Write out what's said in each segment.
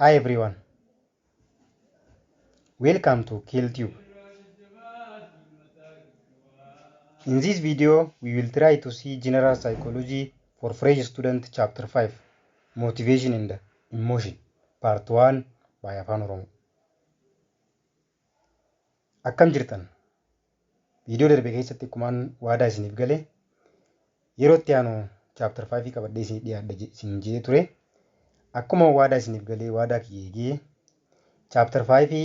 Hi everyone, welcome to KillTube. In this video, we will try to see general psychology for fresh student chapter 5, Motivation and Emotion, part 1 by Afan Oromo. Akkam jirtan? Video darbe keessatti kumaan waadaa isiniif galee yeroo itti aanu chapter 5 qabadhee isin dhiyaadha isin jedhee ture. Akkuma waadaa isiniif galee waadaa kiyyeegee chapter 5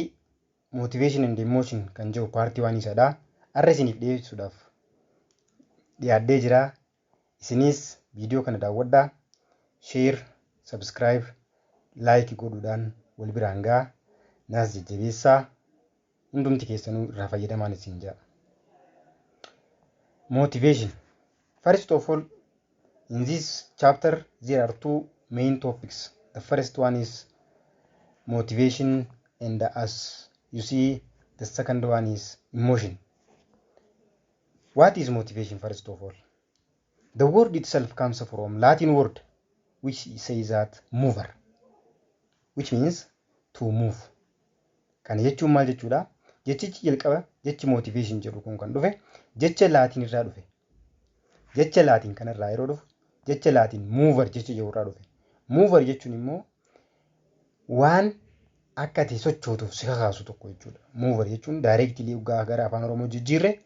Motivation and Emotion kan jedhu part 1 isadha. Har'a isiniif dhiyeessuudhaaf dhiyaadhee jira. Isinis video kana daawwadhaa, share, subscribe, like godhuudhaan wal biraan gahaa. Naas jajjabeessaa. Hundumti keessanuu irraa fayyadamaan isin jedha. Motivation. First of all, in this chapter there are two main topics. The first one is motivation, and as you see, the second one is emotion. What is motivation first of all? The word itself comes from Latin word which says that mover, which means to move. Kana jechuun maal jechuudha? Jechichi jalqaba jechi motivation jedhu kun kan dhufe jecha Latin irraa dhufe. Jecha Latin kanarraa yeroo dhufu jecha Latin mover jecha jedhu irraa dhufe. Mover jechuun immoo waan akka ati sochootuuf si kakaasu tokko jechuudha. Mover jechuun directly gara afaan Oromoo jijjiirre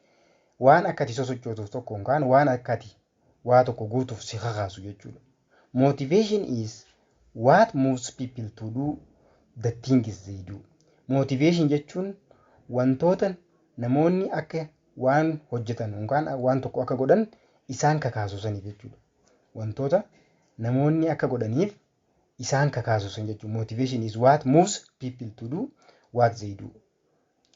waan akka ati sochootuuf tokko yookaan waan akka ati waa tokko guutuuf si kakaasu jechuudha. Motivation is what moves people to do the things they do. Motivation jechuun wantoota namoonni akka waan hojjetan yookaan waan tokko akka godhan isaan kakaasu saniif jechuudha. Wantoota namoonni akka godhaniif isaan kakaasu san jechuudha. Motivation is what moves people to do what they do.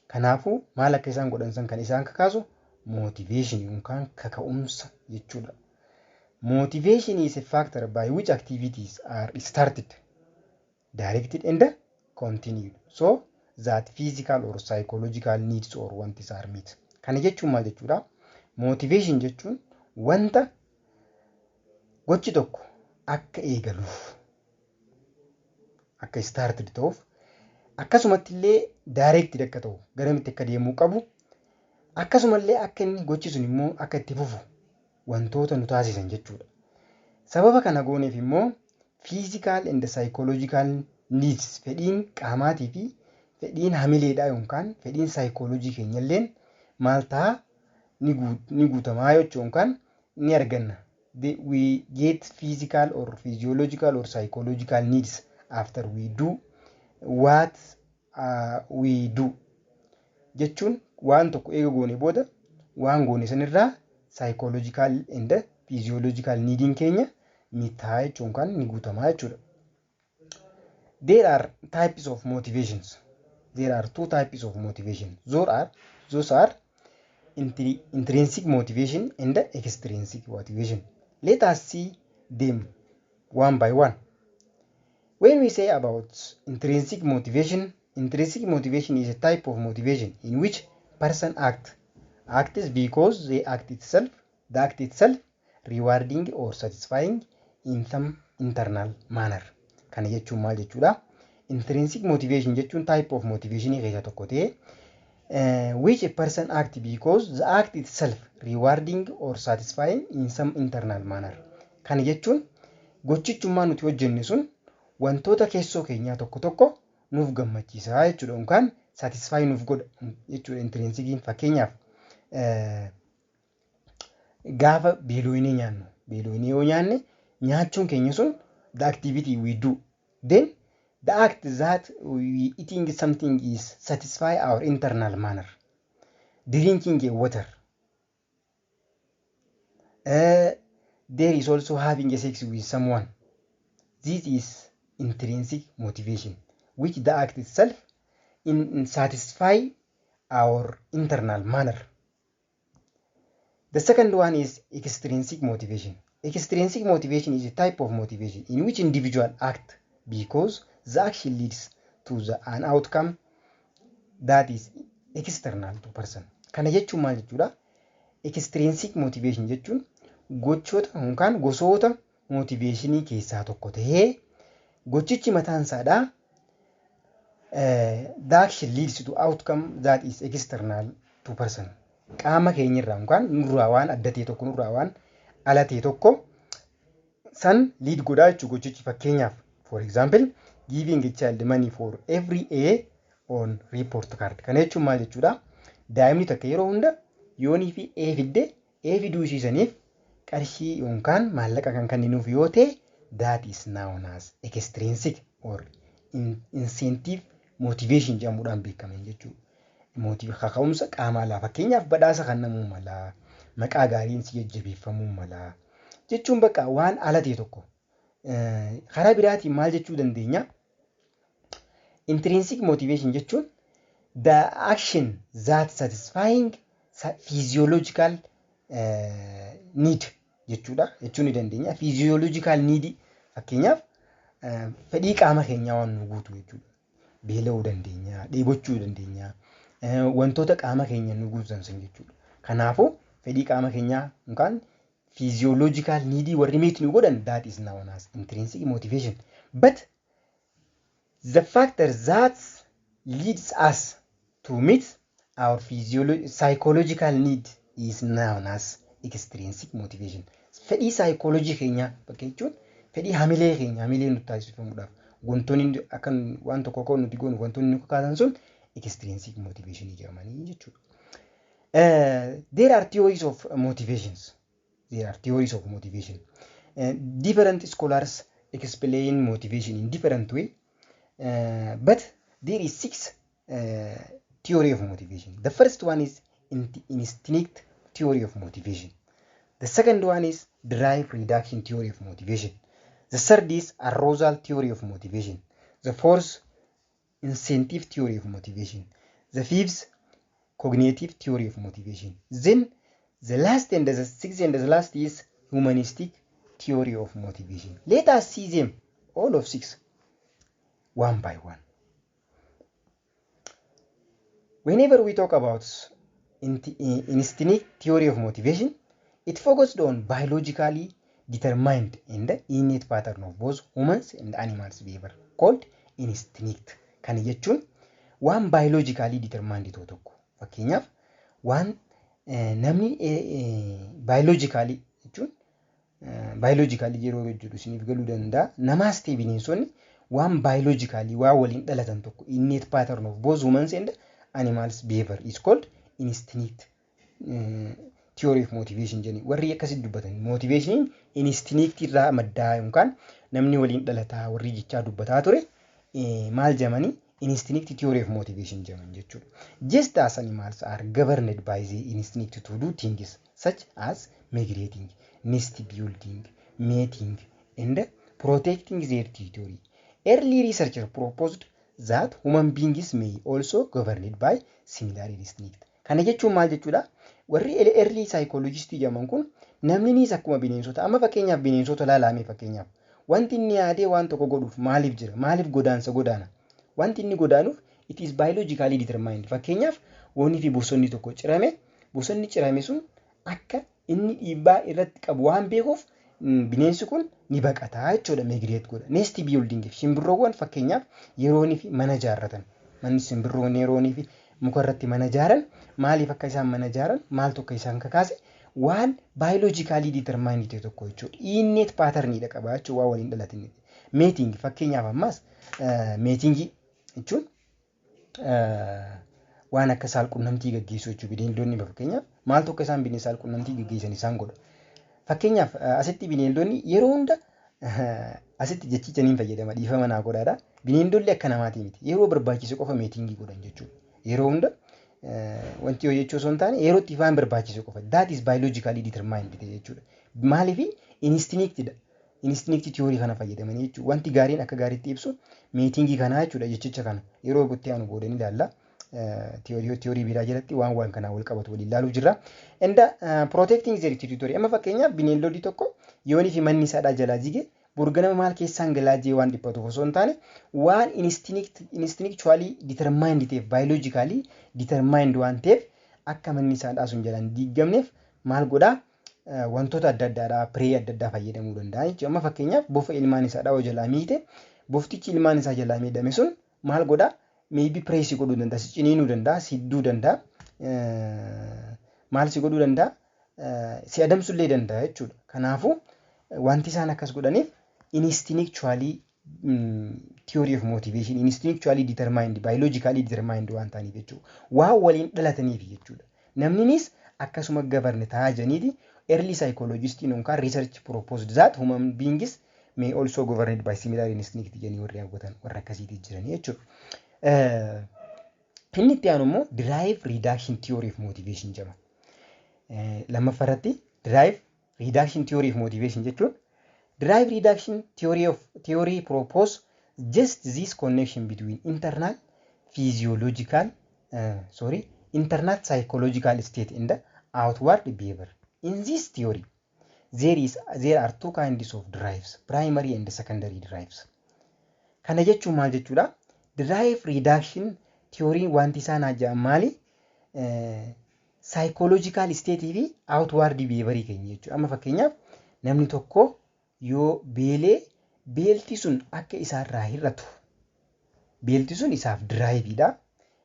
Kanaafuu maal akka isaan godhan san kan isaan kakaasu motivation yookaan kaka'umsa jechuudha. Motivation is a factor by which activities are started, directed and continued, so that physical or psychological needs or wants are met. Kana jechuun maal jechuudha? Motivation jechuun wanta gochi tokko akka eegaluuf, akka started ta'uuf, akkasumatti illee directed akka ta'u, garamitti akka deemuu qabu, akkasumallee akka inni gochi sun immoo akka itti fufu wantoota nu taasisan jechuudha. Sababa kana gooneef immoo physical and psychological needs, fedhiin qaamaatii fi fedhiin hamileedhaa yookaan fedhiin psychology keenyalleen maal ta'a ni guutamaa jechuun yookaan ni arganna. We get physical or physiological or psychological needs after we do what we do. Jechuun waan tokko eega goone booda waan goone sanirraa psychological and physiological needing keenya mitaa jechuun kan ni guutamaa jechuudha. There are types of motivations. There are two types of motivation. Those are intrinsic motivation and extrinsic motivation. Let us see them one by one. When we say about intrinsic motivation is a type of motivation in which person acts because the act itself rewarding or satisfying in some internal manner. Kana jechuun maal jechuudha? Intrinsic motivation jechuun type of motivation keessa tokko ta'e which a person act because the act itself rewarding or satisfying in some internal manner. Kana jechuun gochichummaa nuti hojjenne sun wantoota keessoo keenyaa tokko tokko nuuf gammachiisaa jechuudha yookaan satisfy nuuf godha jechuudha. Intrinsikiin fakkeenyaaf gaafa beelooyinii yoo nyaanne nyaachuun keenya sun the activity we do, then the act that we eating something is satisfy our internal manner. Drinking a water, there is also having a sex with someone. This is intrinsic motivation, which the act itself satisfy our internal manner. The second one is extrinsic motivation. Extrinsic motivation is a type of motivation in which individual act because the action leads to an outcome that is external to person. Kana jechuun maal jechuudha? Extrinsic motivation jechuun gochoota yookaan gosoota motivationii keessaa tokko ta'ee gochichi mataan isaadhaa The action leads to outcome that is external to person. Qaama keenyarraa yookaan nurraa waan adda ta'e tokko nurraa waan ala ta'e tokko san lead godhaa jechuu gochichi. Fakkeenyaaf for example giving a child money for every A on report card. Kana jechuun maal jechuudha? Daa'imni takka yeroo hunda yoonii fi A fidde A fiduu isiisaniif qarshii yookaan maallaqa kan kenninuuf yoo ta'e that is known as extrinsic or incentive motivation jedhamuudhaan beekaman jechuudha. Kaka'umsa qaamaa laa fakkeenyaaf badhaasa kennamuu mala, maqaa gaariin si jajjabeeffamuu mala jechuun bakka waan ala ta'e tokko. Karaa biraatiin maal jechuu dandeenya? Intrinsic motivation jechuun the action that satisfying physiological need jechuudha jechuu ni dandeenya. Physiological need fakkeenyaaf fedhii qaama keenyaa waan nu guutu jechuudha. Beela'uu dandeenya, dheebochuu dandeenya, wantoota qaama keenya nu guutan san jechuudha. Kanaafuu fedhii qaama keenyaa yookaan physiological need warri meet nu godhan that is known as intrinsic motivation. But the factor that leads us to meet our psychological need is known as extrinsic motivation. Fedhii psychology keenyaa bakka jechuun fedhii hamilee keenya hamilee nutti taasifamuudhaaf wantoonni akkan waan tokko koo nuti goonu wantoonni nu kakaasan sun extrinsic motivation jedhamanii jechuudha. There are theories of motivations. There are theories of motivation. Different scholars explain motivation in different way. But there is 6 theory of motivation. The first one is instinct theory of motivation. The second one is drive reduction theory of motivation. The third is arousal theory of motivation. The fourth, incentive theory of motivation. The fifth, cognitive theory of motivation. Then the last and the sixth and the last is humanistic theory of motivation. Let us see them, all of 6, one by one. Whenever we talk about instinct theory of motivation, it focused on biologically determined in the innate pattern of both humans and animals behavior called instinct. Kan jechuun waan biologically determined ta'u tokko. Fakkeenyaaf waan namni biologically jechuun biologically yeroo jedhu isiniif galuu danda'a. Namaas ta'e bineensonni waan biologically waa waliin dhalatan tokko innate pattern of both humans and animals behavior is called instinct theory of motivation jenni. Warri akkasitti dubbatan motivation instinct irraa maddaa yookaan namni waliin dhalataa warri jechaa dubbataa ture maal jedhamani instinct theory of motivation jedhaman jechuudha. Just as animals are governed by the instinct to do things such as migrating, nest building, mating, and protecting their territory. Early researchers proposed that human beings may also governed by similar instinct. Kana jechuun maal jechuudha? Warri early psychologist jedhaman kun namni ni akkuma bineensota amma fakkeenyaaf bineensota laalame fakkeenyaaf wanti inni yaadee waan tokko godhuuf maaliif jira? Maaliif godaansa godaana? Wanti inni godaanuuf it is biologically determined. Fakkeenyaaf woonii fi bosonni tokko cirame, bosonni cirame sun akka inni dhiibbaa irratti qabu waan beekuuf bineensi kun ni baqataa jechuudha, migrate godha. Nest building shimbirroowwan fakkeenyaaf yeroonii fi mana ijaarratan. Manni shimbirroonni yeroonii fi muka irratti mana ijaaran maaliif akka isaan mana ijaaran maaltu akka isaan kakaase waan biologically determined ta'e tokko jechuudha. Innate patternidha qaba jechuudha waa waliin dhalatin. Mating fakkeenyaaf ammas mating jechuun waan akka saalqunnamtii gaggeessuu jechuudha. Bineeldonni fakkeenyaaf maaltu akka isaan bineensa saalqunnamtii gaggeessan isaan godha. Fakkeenyaaf asitti bineeldonni yeroo hunda asitti jechichaniin fayyadama dhiifama naa godhaadha. Bineeldonni akka namaatii miti. Yeroo barbaachisu qofa meetingii godhan jechuudha. Yeroo hunda wanti yoo jechuu osoo hin taane yeroo itti waan barbaachisu qofa. That is biologically determined jechuudha. Maaliif instinct instinct theory kana fayyadamanii jechuudha. Wanti gaariin akka gaariitti ibsu meetingii kana jechuudha jechicha kana. Yeroo gutti aanu boodanii ilaalla. Theory biraa jalatti waan kana wal qabatu waliin ilaaluu jirra. And protecting their territory. Amma fakkeenyaaf bineeldonni tokko yoonii fi manni isaadhaa jalaa jige burganama maal keessaan galaa jee waan dhiphatu osoo hin taane waan instinctually determined ta'eef biologically determined waan ta'eef akka manni isaadhaa sun jalaan diigamneef maal godhaa wantoota adda addaadhaa prey adda addaa fayyadamuu danda'a jechuudha. Amma fakkeenyaaf bofa ilmaan isaadhaa jalaa miite boftichi ilmaan isaa jalaa miidhame sun maal godhaa maybe praise godhuu danda'a, si ciniinuu danda'a, si hidduu danda'a, maal si godhuu danda'a, si adamsullee danda'a jechuudha. Kanaafuu wanti isaan akkas godhaniif instinctually theory of motivation, instinctually determined, biologically determined waan ta'aniif jechuudha. Waan waliin dhalataniif jechuudha. Namninis akkasuma govern ta'aa jiraniiti. Early psychologists yookaan research proposed that human beings may also governed by similar instinct jedhanii warri hawwatan warra akkasiitii jiranii jechuudha. Inni itti aanu immoo drive reduction theory of motivation jedhama. Lammaffaarratti drive reduction theory of motivation jechuun drive reduction theory propose just this connection between internal psychological state and the outward behavior. In this theory, there are two kinds of drives, primary and secondary drives. Kana jechuun maal jechuudha? Drive reduction theory wanti isaan aja'an maali? Psychological state fi outward behavior keenya jechuudha. Amma fakkeenyaaf namni tokko yoo beelti sun akka isaarraa hir'atu, beelti sun isaaf diraayiviidha.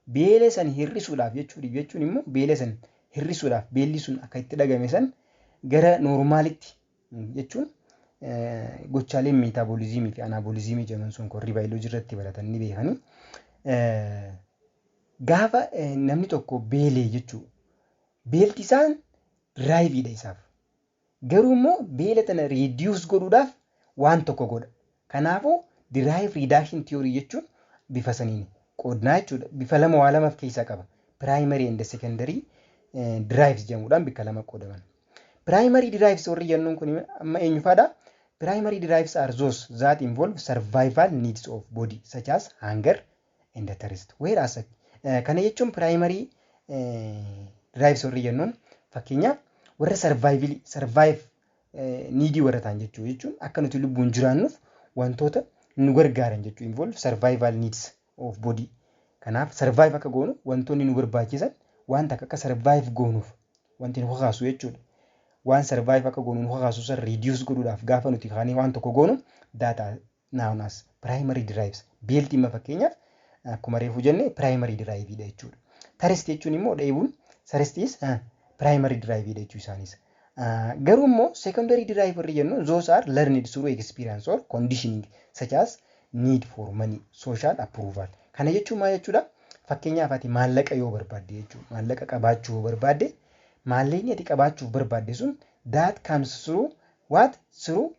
Beela san hir'isuudhaaf jechuun immoo beela san hir'isuudhaaf beelli sun akka itti dhagame san gara normaalitti jechuun gochaaleen meetaboolizimii fi anaaboolizimii jedhaman sun korrii baayoloojii irratti baratanii beekanii gaafa namni tokko beelee jechuudha. Beelti isaan diraayiviidha isaaf. Garuu immoo beela tana reduce godhuudhaaf waan tokko godha. Kanaafuu drive reduction theory jechuun bifa saniin qoodnaa jechuudha. Bifa lama waa lamaaf keessaa qaba. Primary and secondary drives jedhamuudhaan bakka lama qoodaman. Primary drives warri jennuun kun amma eenyufaadha? Primary drives are those that involve survival needs of body such as hunger and thirst. Whereas kana jechuun primary drives warri jennuun fakkeenyaaf warra survive needii warra ta'an jechuun akka nuti lubbuun jiraannuuf wantoota nu gargaaran jechuu involve survival needs of body. Kanaaf survive akka goonu wantoonni nu barbaachisan wanta akka survive goonuuf wanti nu kakaasu jechuudha. Waan survive akka goonu nu kakaasu san reduce godhuudhaaf gaafa nuti kaanii waan tokko goonu that are known as primary drives. Beelti immoo fakkeenyaaf akkuma reefu jenne primary drive dha jechuudha. Thirst jechuun immoo dheebuun thirstis primary drive dha jechuu isaanis. Garuu immoo secondary drive warri jennu those are learned through experience or conditioning such as need for money, social approval. Kana jechuun maal jechuudha? Fakkeenyaaf ati maallaqa yoo barbaadde jechuudha. Maallaqa qabaachuu yoo barbaadde maallaqni ati qabaachuu barbaadde sun that comes through what? Through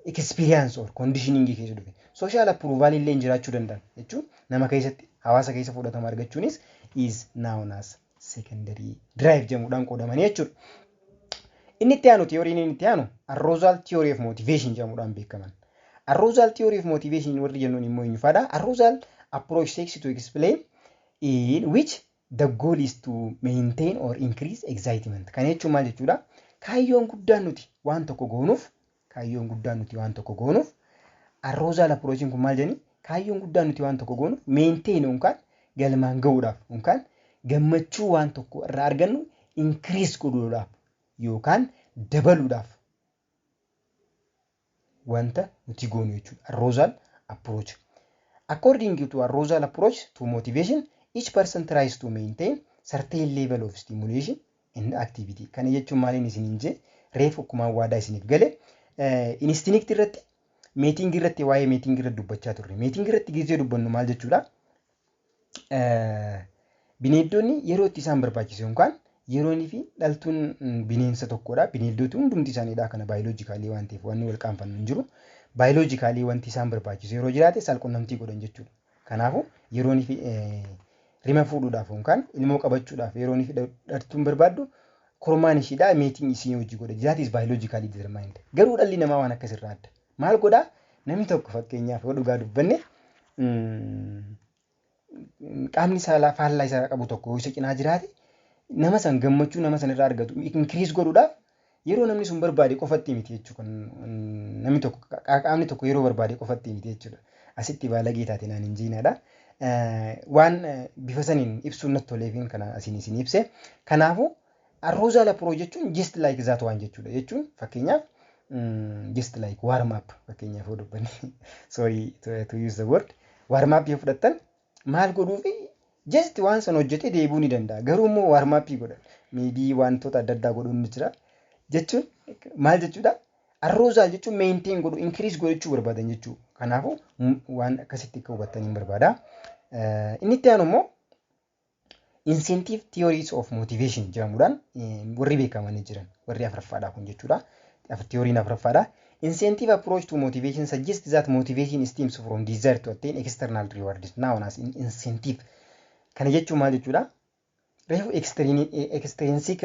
experience or conditioning keessa dhufe. Social approval illee jiraachuu danda'an jechuun nama keessatti hawaasa keessa fudhatama argachuunis is known as secondary drive jedhamuudhaan qoodamanii jechuudha. Inni itti aanu theory inni itti aanu Arousal Theory of Motivation jedhamuudhaan beekaman. Arousal Theory of Motivation warri jennuun immoo eenyufaadha? Arousal approach seeks to explain in which the goal is to maintain or increase excitement. Kana jechuun maal jechuudha? Kaayyoon guddaan nuti waan tokko goonuuf arousal approach kun maal jenni? Kaayyoon guddaan nuti waan tokko goonuuf maintain yookaan galmaan gahuudhaaf yookaan gammachuu waan tokko irraa argannu increase godhuudhaaf yookaan dabaluudhaaf wanta nuti goonu jechuudha. Arousal approach. According to arousal approach to motivation, each person tries to maintain certain level of stimulation and activity. Kana jechuun maaliin isiniin jee reef akkuma waadaa isiniif gale instinct irratti meeting irratti waa'ee meeting irratti dubbachaa turre. Meeting irratti gizee dubbannu maal jechuudha? Bineeldonni yeroo itti isaan barbaachise yookaan yeroonii fi dhaltuun bineensa tokkodha. Bineeldoti hundumti isaaniidha kana biologically waan ta'eef wanni wal qaanfannu hin jiru. Biologically wanti isaan barbaachisu yeroo jiraate saalqunnamtii godhan jechuudha. Kanaafuu yeroonii fi rima fuudhuudhaaf yookaan ilmoo qabachuudhaaf yeroonii fi dhaltuun barbaaddu kormaan ishiidha meeting isii hojii godha. That is biologically determined. Garuu dhalli namaa waan akkasirraa adda. Maal godhaa? Namni tokko fakkeenyaaf yoo dhugaa dubbanne qaamni saalaa faallaa isaa qabu tokko isa cinaa jiraate nama san gammachuu nama san irraa argatu increase godhuudhaaf yeroo namni sun barbaade qofatti miti jechuudha. Namni tokko qaamni tokko yeroo barbaade qofatti miti jechuudha. Asitti baalagee taate naan hin jiinaadha. Waan bifa saniin ibsuun natti toleefiin kana isin ibse. Kanaafuu arousal approach jechuun just like that waan jechuudha. Jechuun fakkeenyaaf just like warm up fakkeenyaaf yoo dubbanne sorry to use the word warm up yoo fudhattan maal godhuufi just waan san hojjetee deebi'uu ni danda'a. Garuu immoo warmaappii godhan maybe wantoota adda addaa godhuun ni jira jechuun maal jechuudha? Arousal jechuun maintain godhu increase godhachuu barbaadan jechuudha. Kanaafuu waan akkasitti akka hubattaniin barbaada. Inni itti aanu immoo incentive theories of motivation jedhamuudhaan warri beekamanii jiran warri afuraffaadha kun jechuudha. Theoriin afuraffaadha. Incentive approach to motivation suggests that motivation stems from desire to attain external rewards known as incentive. Kana jechuun maal jechuudha? Reefu extrinsic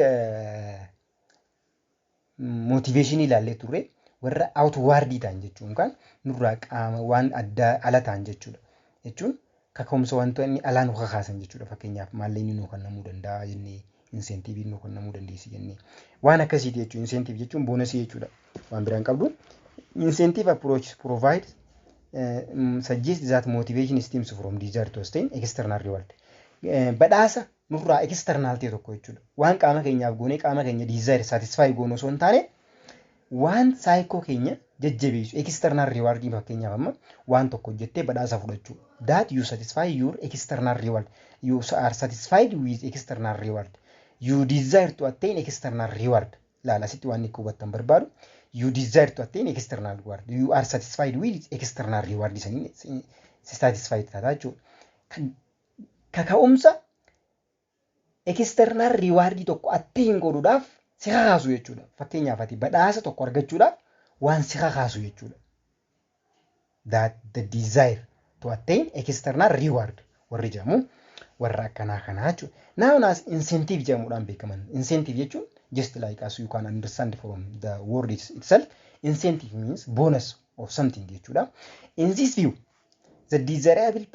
motivation ilaallee turre warra outward ta'an jechuun kan nurraa qaama waan addaa ala ta'an jechuudha. Jechuun kaka'umsa wantoonni alaan nu kakaasan jechuudha. Fakkeenyaaf maallaqni nu kennamuu danda'a jennee incentive nu kennamuu dandeessi jennee waan akkasiiti jechuudha. Incentive jechuun boonasii jechuudha. Waan biraan qabdu incentive approach provide suggest that motivation stems from desire to attain external reward. Badhaasa nurraa external ta'e tokko jechuudha. Waan qaama keenyaaf goonee qaama keenya desire satisfy goonoo osoo hin taane waan saayikoo keenya jajjabeessu external reward fakkeenyaaf amma waan tokko hojjettee badhaasa fudhachuu. That you satisfy your external reward. You are satisfied with external reward. You desire to attain external reward. Laala asitti waan inni hubattan barbaadu. You desire to attain external reward. You are satisfied with external reward. Isanii satisfied taata jechuudha. Kaka'umsa external reward tokko attain godhuudhaaf si kakaasu jechuudha. Fakkeenyaaf ati badhaasa tokko argachuudhaaf waan si kakaasu jechuudha. That the desire to attain external reward warri jedhamu warra akkanaa kanaa jechuudha. Now as incentive jedhamuudhaan beekaman. Incentive jechuun just like as you can understand from the word itself, incentive means bonus of something jechuudha. In this view, the desirable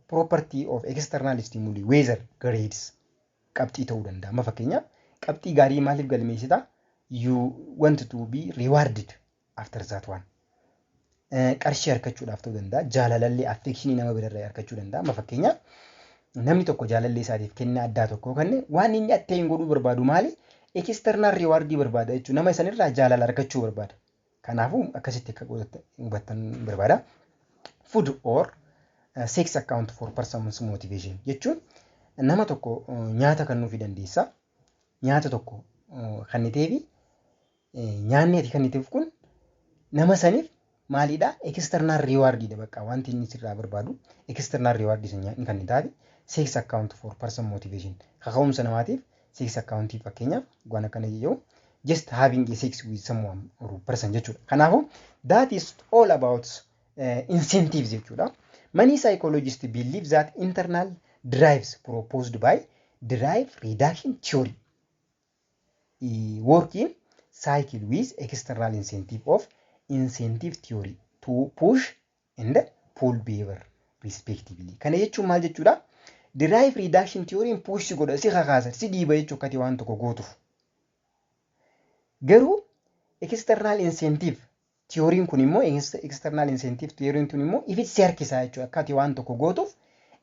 property of external stimuli, whether grades, qabxii ta'uu danda'a. Amma fakkeenyaaf qabxii gaarii maaliif galmeessita? You want to be rewarded after that one. Qarshii argachuudhaaf ta'uu danda'a. Jaalalallee affectionii nama birarraa argachuu danda'a. Amma fakkeenyaaf namni tokko jaalallee isaatiif kennaa addaa tokko kenne waan inni attain godhuu barbaadu maali? External reward barbaada jechuudha. Nama sanirraa jaalala argachuu barbaada. Kanaafuu akkasitti akka hubattan barbaada. Food or sex account for person's motivation jechuun nama tokko nyaata kennuufii dandeessa. Nyaata tokko kenniteefi nyaanni ati kenniteef kun nama saniif maalidha? External reward dha bakka wanti inni sirraa barbaadu external reward isa nyaanni kennitaafi sex account for person motivation. Kaka'umsa namaatiif sex account fakkeenyaaf waan akkana jedhu just having a sex with someone or person jechuudha. Kanaafuu that is all about incentives jechuudha. Many psychologists believe that internal drives proposed by drive reduction theory working cycle with external incentive of incentive theory to push and pull behavior respectively. Kana jechuun maal jechuudha? Drive reduction theory push godha si kakaasa si dhiiba jechuu akkati waan tokko gootuuf. Garuu external incentive theory kun immoo external incentive theory kun immoo ofitti si harkisa jechuudha. Akkati waan tokko gootuuf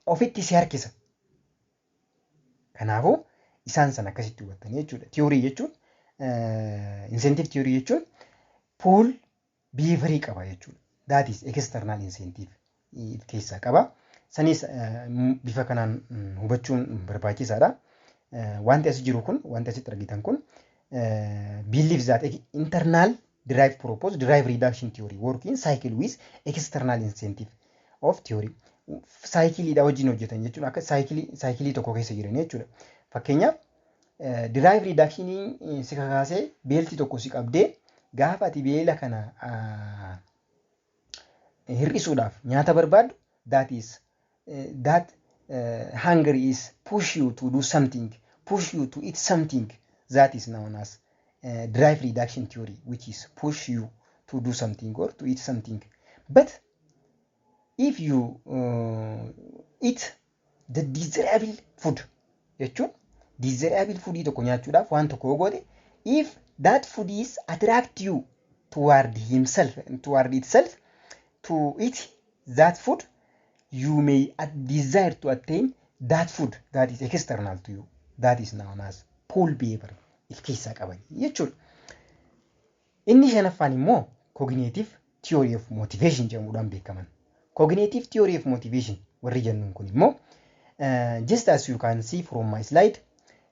ofitti si harkisa. Kanaafuu isaan san akkasitti hubattanii jechuudha. Theory jechuun incentive theory jechuun pull behavior qaba jechuudha. That is external incentive keessaa qaba. Sanis bifa kanaan hubachuun barbaachisaadha. Wanti as jiru kun wanti asitti argitan kun believes that internal drive propose drive reduction theory working cycle with external incentive of theory. Cycleidha wajjin hojjetan jechuudha. Akka cyclii tokko keessa jiran jechuudha. Fakkeenyaaf drive reduction si kakaasee beelti tokko si qabdee gaafa ati beela kana hir'isuudhaaf nyaata barbaaddu that hunger is push you to do something, push you to eat something. That is known as drive reduction theory, which is push you to do something or to eat something. But if you eat the desirable food, desirable food tokko nyaachuudhaaf waan tokko goote, if that food is attract you toward itself to eat that food, you may desire to attain that food that is external to you. That is known as pull behavior. If keessa qaban jechuudha. Inni shanaffaan immoo cognitive theory of motivation jedhamuudhaan beekaman. Cognitive theory of motivation warri jennuun kun immoo just as you can see from my slide,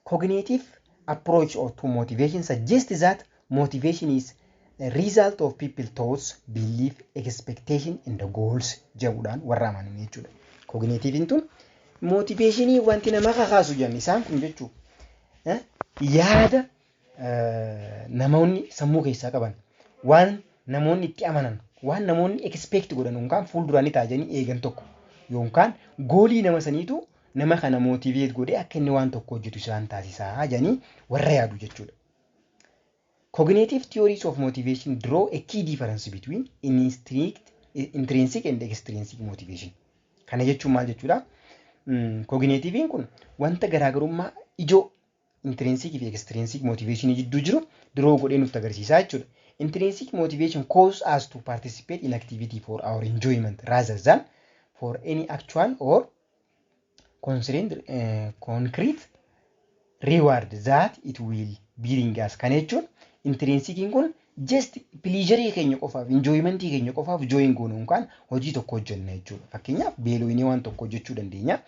cognitive approach or to motivation suggests that motivation is a result of people thoughts, belief, expectation and the goals jedhuudhaan warra amanan jechuudha. Cognitivein tun motivationii wanti nama kakaasu jenni isaan kun jechuudha. Yaada namoonni sammuu keessaa qaban, waan namoonni itti amanan, waan namoonni expect godhan yookaan fuulduraan taa'anii eegan tokko yookaan goolii nama saniitu nama kana motivate godhee akka inni waan tokko hojjetu isaan taasisaa jedhanii warra yaadu jechuudha. Cognitive theories of motivation draw a key difference between intrinsic and extrinsic motivation. Kana jechuun maal jechuudha? Cognitivein kun wanta garaagarummaa ijoo intrinsic fi extrinsic motivation jidduu jiru draw godhee nuuf agarsiisaa jechuudha. Intrinsic motivation causes us to participate in activity for our enjoyment rather than for any actual or concrete reward that it will bring us. Kan jechuun intrinsicin kun just pleasure keenya qofaaf, enjoyment keenya qofaaf join goonu yookaan hojii tokko hojjenna jechuudha. Fakkeenyaaf beelooyinee waan tokko hojjechuu dandeenya.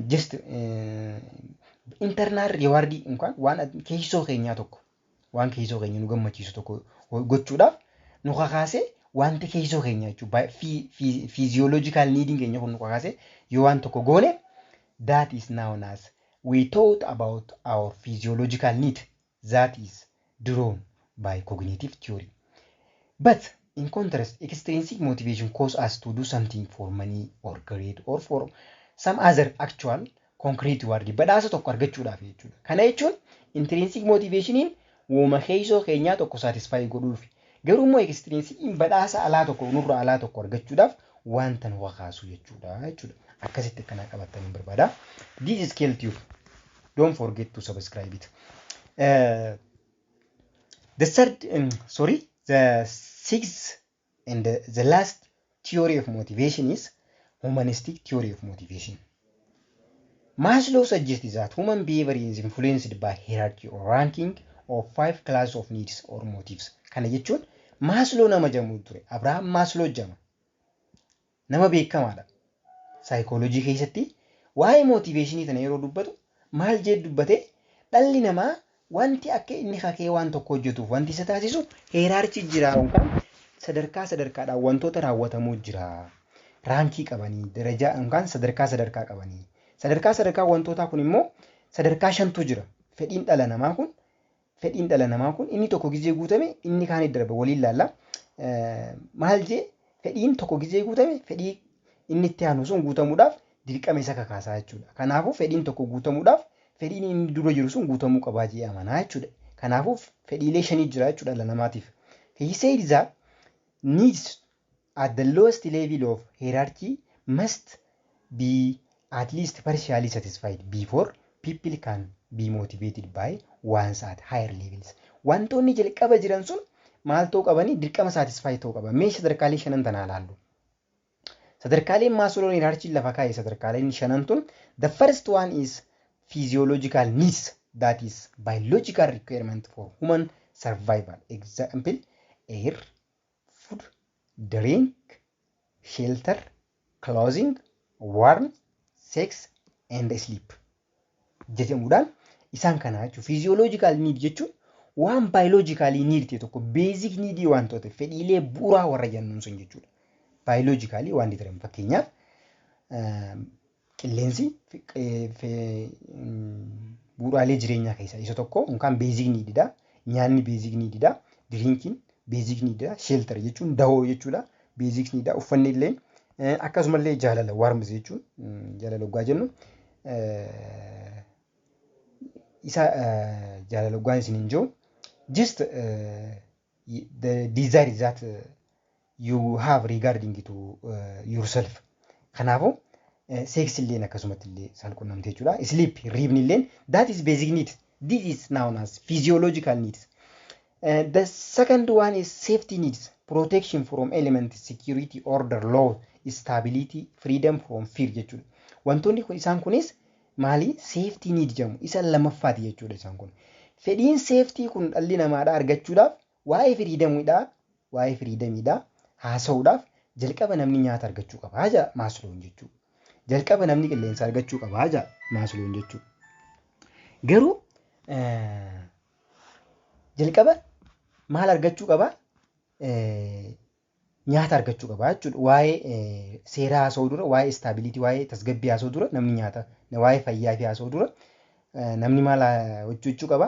Just internal reward yookaan waan keessoo keenyaa tokko, waan keessoo keenya nu gammachiisu tokko gochuudhaaf nu kakaasee wanti keessoo keenya jechuudha. Physiological needing keenya kun nu kakaasee yoo waan tokko goone, that is known as we thought about our physiological need that is drawn by cognitive theory. But in contrast, extrinsic motivation causes us to do something for money or grade or for some other actual concrete reward. Badhaasa tokko argachuudhaaf jechuudha. Kana jechuun intrinsic motivationiin wooma keessoo keenyaa tokko satisfy godhuuf, garuu immoo extrinsic badhaasa alaa tokko nurraa alaa tokko argachuudhaaf wanta nu kakaasu jechuudha. Akkasitti kana qabatanii barbaada. This is Scale Tube. Don't forget to subscribe it. The sixth and the last theory of motivation is humanistic theory of motivation. Maslow suggests that human behavior is influenced by hierarchy or ranking of 5 classes of needs or motives. Kana jechuun Maslow nama jedhamu ture. Abraham Maslow jedhama. Nama beekamaadha. Psychology keessatti waa'ee motivationii tana yeroo dubbatu maal jedhu dubbate, dhalli namaa wanti akka inni kakee waan tokko hojjetuuf wanti isa taasisu hierarchy jira yookaan sadarkaadhaan wantoota raawwatamuu jira. Raankii qabanii, darajaa yookaan sadarkaa qabanii. Sadarkaa wantootaa kun immoo sadarkaa 5tu jira. Fedhiin dhala namaa kun inni tokko gizee guutame inni kaan darba waliin laalla. Maal jee fedhiin tokko gizee guutame fedhii inni itti aanu sun guutamuudhaaf dirqama isa kakaasaa jechuudha. Kanaafuu fedhiin tokko guutamuudhaaf fedhiin inni dura jiru sun guutamuu qabaa jee amanaa jechuudha. Kanaafuu fedhiilee 5 jira jechuudha dhala namaatiif. He said that needs at the lowest level of hierarchy must be at least partially satisfied before people can be motivated by ones at higher levels. Wantoonni jalqaba jiran sun maal ta'uu qabanii dirqama satisfy ta'uu qaba. Mee sadarkaalee 5 tanaa ilaallu. Sadarkaaleen Maslow hierarchy lafa kaa'e sadarkaaleen 5 tun, the first one is physiological needs, that is biological requirement for human survival. Example, air, food, drink, shelter, clothing, warmth, sex and sleep. Jedhamuudhaan isaan kana jechuudha. Physiological need jechuun waan biologically need ta'e tokko, basic need wantoota fedhiilee bu'uuraa warra jennuun sun jechuudha. Biologically waan jedhamu fakkeenyaaf qilleensi bu'uuraalee jireenyaa keessaa isa tokko yookaan basic need dha. Nyaanni basic need dha. Drinking basic need dha. Shelter jechuun dahoo jechuudha. Basic need dha. Uffanni illee akkasumallee jaalala warmth jechuun jaalala dhugaa jennu isa jaalala dhugaa isin hin jiru. Just the desire that you have regarding to yourself. Kanaafuu sex illee akkasumatti illee salqunnamtee jechuudha. Sleep ribni illee that is basic need. This is known as physiological needs. The second one is safety needs. Protection from elements, security, order, law, stability, freedom from fear jechuudha. Wantoonni isaan kunis maali? Safety need jedhamu. Isa lamaffaati jechuudha isaan kun. Fedhiin safety kun dhalli namaadhaa argachuudhaaf waa'ee freedomidhaa haasa'uudhaaf jalqaba namni nyaata argachuu qaba. Haja Maslow jechuudha. jalqaba namni qilleensa argachuu qaba jaa Maslow jechuudha. Garuu jalqaba maal argachuu qaba? Nyaata argachuu qaba jechuudha. Waa'ee seeraa haasa'uu dura, waa'ee istaabilitii, waa'ee tasgabbii haasa'uu dura namni nyaata, waa'ee fayyaa fi haasa'uu dura namni maal hojjechuu qaba?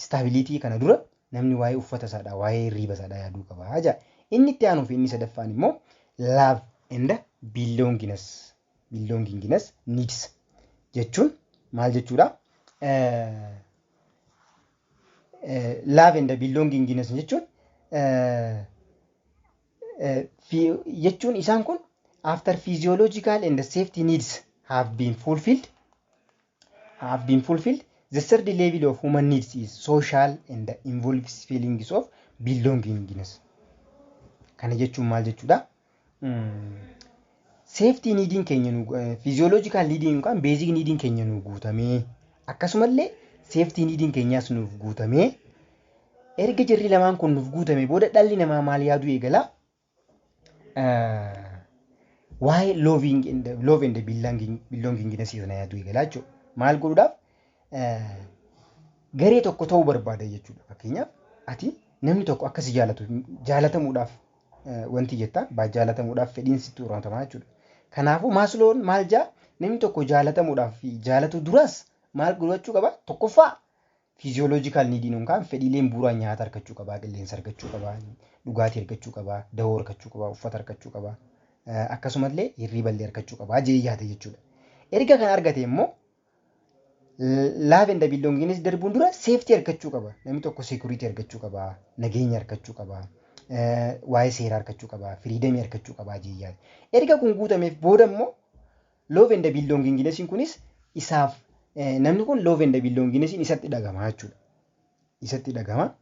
Istaabilitii kana dura namni waa'ee uffata isaadhaa, waa'ee hirriba isaadhaa yaaduu qaba jaa. Inni itti aanuu fi inni sadaffaan immoo love and belongingness needs jechuun maal jechuudha? Love and belongingness jechuun isaan kun after physiological and safety needs have been fulfilled, the third level of human needs is social and involves feelings of belongingness. Kana jechuun maal jechuudha? Safety neediin keenya physiological neediin yookaan basic neediin keenya nu guutamee akkasumallee safety neediin keenyaas nuuf guutamee erga jirri lamaan kun nuuf guutame booda dhalli namaa maal yaaduu eegala? Waa'ee love and belongingness sana yaaduu eegala jechuudha. Maal godhuudhaaf? Garee tokko ta'uu barbaada jechuudha. Fakkeenyaaf ati namni tokko akkasi jaalatamuudhaaf wanti jettaa jaalatamuudhaaf fedhiin sitti uumama jechuudha. Kanaafuu Maslown maal jaa namni tokko jaalatamuudhaaf fi jaalatu duras maal godhachuu qaba? Tokkoffaa physiological neediin yookaan fedhiileen bu'uuraa nyaata argachuu qaba, qilleensa argachuu qaba, dhugaatii argachuu qaba, dahoo argachuu qaba, uffata argachuu qaba, akkasumallee hirriba illee argachuu qaba jechuudha jechuudha. Erga kana argate immoo love and belongingness darbuun dura safety argachuu qaba. Namni tokko security argachuu qaba, nageenya argachuu qaba, waa'ee seeraa argachuu qaba, freedom argachuu qaba jechuudha. Erga kun guutameef booda immoo love and belongingness kunis isaaf namni kun love and belongingness isatti dhagama jechuudha. Isatti dhagama.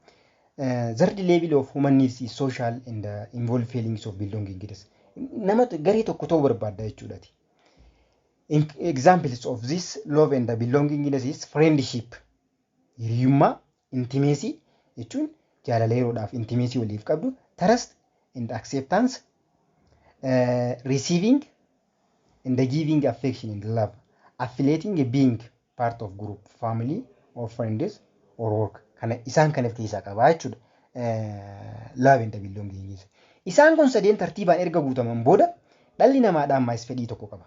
Third level of human needs is social and involve feelings of belongingness. Nama garee tokko ta'uu barbaada jechuudha. Examples of this love and belongingness is friendship, hiriyummaa, intimacy jechuun jaalala yeroodhaaf intimacy waliif qabdu, trust and acceptance, receiving and giving affection and love, affiliating being part of group, family or friends or work. Kana isaan kan of keessaa qaba jechuudha. Love and belongingness. Isaan kun sadeen tartiibaan erga guutaman booda dhalli namaadhaan maayis fedhii tokko qaba.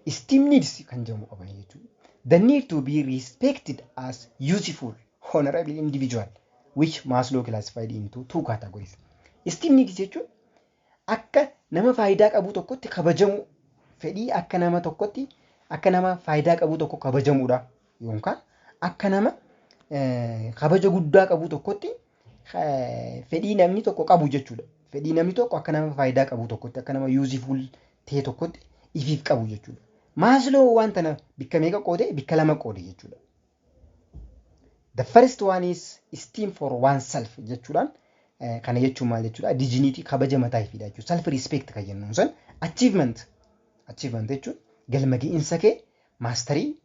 Esteem needs kan jedhamu qaba jechuudha. The need to be respected as useful, honorable individual, which Maslow classified into two categories. Esteem needs jechuun akka nama faayidaa qabu tokkotti kabajamu, fedhii akka nama tokkotti akka nama faayidaa qabu tokko kabajamuudha yookaan akka nama kabaja guddaa qabu tokkotti fedhii namni tokko qabu jechuudha. Fedhii namni tokko akka nama faayidaa qabu tokkotti akka nama useful ta'e tokkotti ifiif qabu jechuudha. Maslow wanta na bikka meeqa qoode? Bikka lama qoode jechuudha. The first one is esteem for oneself jechuudhaan kana jechuun maal jechuudha? Dignity kabaja mataa ifiidha jechuudha. Self respect kan jennuun san achievement jechuun galma ga'iinsa kee mastery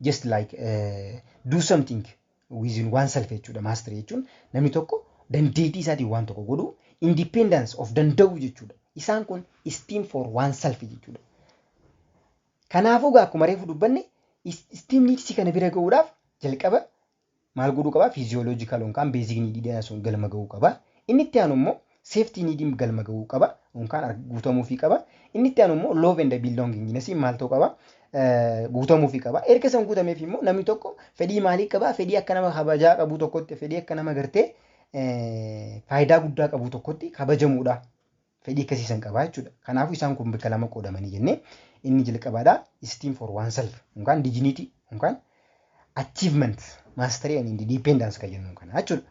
just like do something within oneself jechuudha. Mastery jechuun namni tokko dandeettii isaatiin waan tokko godhu independence of danda'u jechuudha. Isaan kun esteem for oneself jechuudha. Kanaafuu akkuma reefu dubbanne esteem needs kana bira ga'uudhaaf jalqaba maal godhuu qaba? Physiological yookaan basic needii sun galma ga'uu qaba. Inni itti aanu immoo safety neediin galma ga'uu qaba yookaan guutamuufii qaba. Inni itti aanu immoo love and belongingness maal ta'uu qaba? Guutamuufii qaba. Erga san guutameef immoo namni tokko fedhii maalii qaba? Fedhii akka nama kabajaa qabu tokkotti, fedhii akka nama gartee faayidaa guddaa qabu tokkotti kabajamuudha. Fedhii akkasii san qaba jechuudha. Kanaafuu isaan kun bakka lama qoodamanii jennee inni jalqabaadha esteem for oneself yookaan dignity yookaan achievement mastery and independence kan jennu kana jechuudha.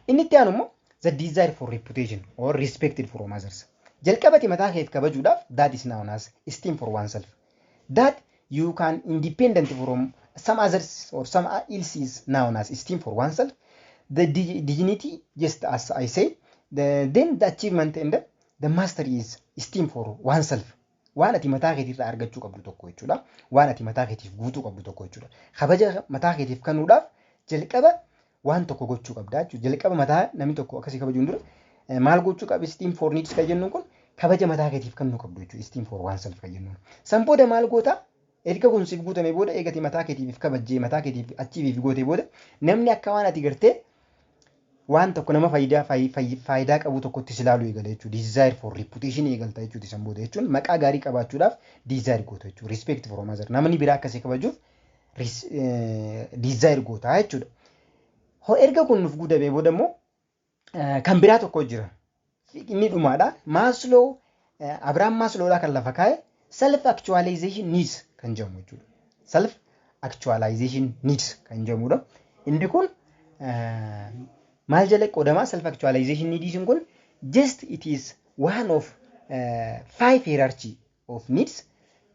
Inni itti aanu immoo the desire for reputation or respected from others. Jalqabati mataa keef kabajuudhaaf that is known as esteem for oneself. That you can independent from some others or some else is known as esteem for oneself. The dignity, just as I say, then the achievement and the mastery is esteem for oneself. Waan ati mataa keetiirraa argachuu qabdu tokko jechuudha. Waan ati mataa keetiif guutuu qabdu tokko jechuudha. Kabaja mataa keetiif kennuudhaaf jalqaba waan tokko gochuu qabda jechuudha. Jalqaba mataa namni tokko akkasii kabajuun dura maal gochuu qaba? Esteem for needs kan jennuun kun kabaja mataa keetiif kennuu qabdu jechuudha. Esteem for oneself kan jennuun. San booda maal goota? Erga kun siif guutame booda eegati mataa keetiif kabajjee mataa keetiif achiif gootee booda namni akka waan ati gartee waan tokko nama faayidaa qabu tokkotti silaaluu eegala jechuudha. Desire for reputation eegalta jechuudha. San booda jechuun maqaa gaarii qabaachuudhaaf desire goota jechuudha. Respect from others. Namni biraa akkasii kabajuuf desire goota jechuudha. Erga kun nuuf guutamee booda immoo kan biraa tokko jira. Inni dhumaadha. Maslow, Abraham Maslowdha kan lafa kaa'e self-actualization needs kan jedhamu jechuudha. Self-actualization needs kan jedhamudha. Inni kun maal jala qoodama? Self-actualization needs kun just it is one of 5 hierarchy of needs.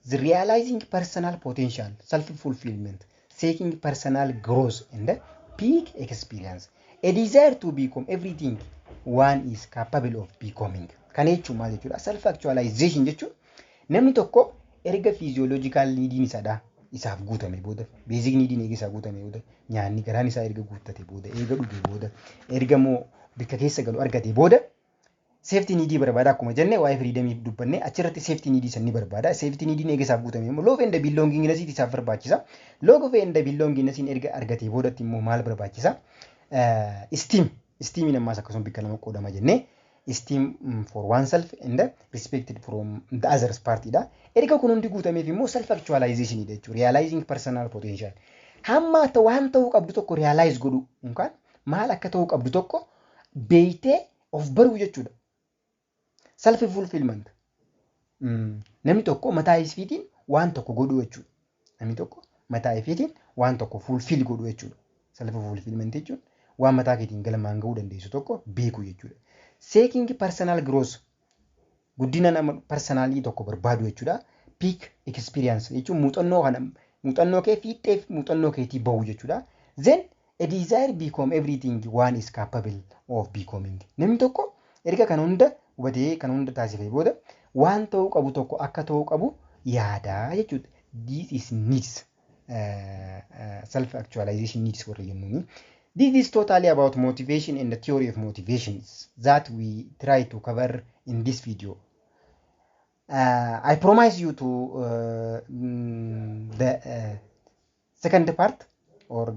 The realizing personal potential, self-fulfillment, seeking personal growth, and peak experience. A desire to become everything one is capable of becoming. Kana jechuun maal jechuudha? Self-actualization jechuun namni tokko erga physiological neediin isaaf guutame booda, basic neediin eega isaa guutame booda, nyaanni garaan isaa erga guuttate booda, eega dhuge booda, erga moo bakka keessa galu argate booda, safety needii barbaada. Akkuma jenne waa'ee freedom dubbanne achirratti safety needii sanni barbaada. Safety neediin eega isaaf guutame immoo love and belongingness isaaf barbaachisa. Love and belongingness erga argate boodatti immoo maal barbaachisa? Esteem ammaas akkasuma bikka lama qoodama jennee esteem for oneself and respected from the others partidha. Erga kun hundi guutameef immoo self-actualization jechuudha. Realizing personal potential. Hamma waan ta'uu qabdu tokko realize godhu yookaan maal akka ta'uu qabdu tokko beeytee of baruu jechuudha. Self-fulfillment. Namni tokko mataa isiitiin waan tokko godhu jechuudha. Namni tokko mataa isiitiin waan tokko fulfill godhu jechuudha. Self-fulfillment jechuun waan mataa keetiin galmaan ga'uu dandeessu tokko beekuu jechuudha. Seeking personal growth, guddina nama personalii tokko barbaadu jechuudha. Peak experience jechuun muuxannoo kee fiixeef muuxannoo keetii bahu jechuudha. Then a desire become everything one is capable of becoming. Namni tokko erga kan hunda hubatee kan hunda taasifee booda waan ta'uu qabu tokko akka ta'uu qabu yaadaa jechuudha. This is needs. Self-actualization needs warra jennuuni. This is totally about motivation and the theory of motivations that we try to cover in this video. I promise you to the second part or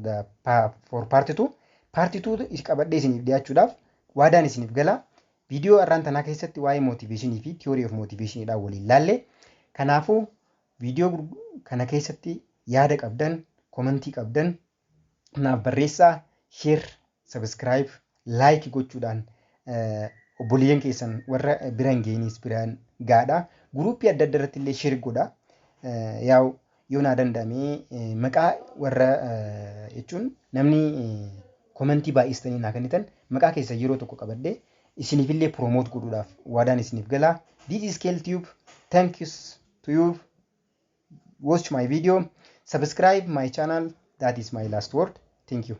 for part 2. Part 2 is qabadhee isiniif dhiyaachuudhaaf waadaan isiniif gala. Video arraan tanaa keessatti waa'ee motivation fi theory of motivation dhaan waliin laalle. Kanaafuu video kana keessatti yaada qabdan, commentii qabdan naaf barreessaa. Share, subscribe, like gochuudhaan obboleeyyan keessan warra biraan geenis biraan gaadha. Guruupii adda adda irratti illee share godha. Yoo naa danda'ame maqaa warra jechuun namni commentii baay'istanii naa kennitan maqaa keessa yeroo tokko qabadhee isiniif illee promote godhuudhaaf waadaan isiniif gala. This is KelTube. Thank you to you. Watch my video. Subscribe my channel. That is my last word. Thank you.